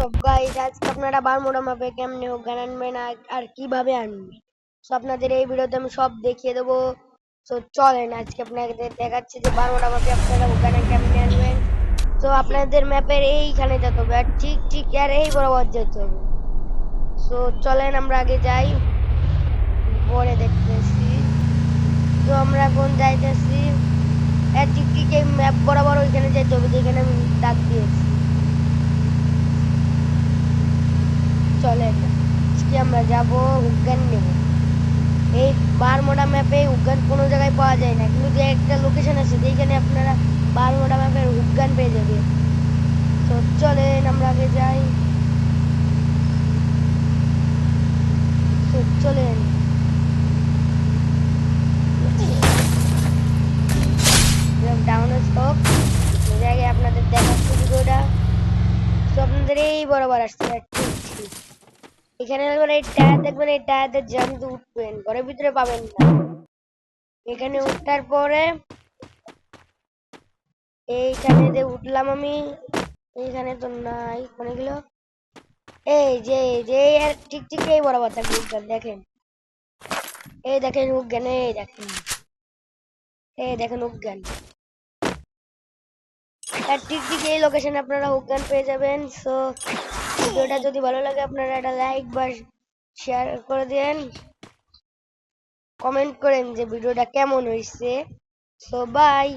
তো গাইস আজকে আপনারা বারমুডা ম্যাপে কেমনে গান আনবেন আর কিভাবে আনবেন, তো আপনাদের এই ভিডিওতে আমি সব দেখিয়ে দেবো। তো চলেন আজকে আপনাদের দেখাচ্ছি যে বারমুডা ম্যাপে আপনারা গান কেমনে আনবেন। তো আপনাদের ম্যাপের এইখানে যেতে হবে আর ঠিক ঠিক আর এই বরাবর যেতে হবে। তো চলেন আমরা আগে যাই, পরে দেখতেছি। তো আমরা এখন যাইতেছি আর ঠিক ঠিক এই ম্যাপ বরাবর ওইখানে যেতে হবে যেখানে আমি দাগ দিয়েছি। চলেন আজকে আমরা যাবো উজ্ঞান নেব। এই বারমুডা ম্যাপে উজ্ঞান কোনো জায়গায় পাওয়া যায় না, কিন্তু যে একটা লোকেশন আছে যেখানে আপনারা বারমুডা ম্যাপের উজ্ঞান পেয়ে যাবেন। তো চলেন আমরা আগে যাই। তো চলেন ডাউন স্টপ জায়গায় আপনাদের দেখাচ্ছি ভিডিওটা। তো আপনাদের এই বরাবর আসছে ঠিক ঠিক এখানে দেখবেন এই টায়ার, দেখবেন এই টায়ারদের জানতে উঠবেন, ঘরের ভিতরে পাবেন না। এখানে উঠার পরে এইখানে যে উঠলাম আমি, এইখানে তো নাই, কোনে গেল? এই যে আর ঠিক ঠিক এই বরাবর থাকবে উজ্ঞান, দেখেন এই দেখেন উজ্ঞান, এই দেখেন উজ্ঞান। আর ঠিক ঠিক এই লোকেশনে আপনারা উজ্ঞান পেয়ে যাবেন। সো ভিডিওটা যদি ভালো লাগে আপনারা একটা লাইক বা শেয়ার করে দেন, কমেন্ট করেন যে ভিডিওটা কেমন হয়েছে। So by.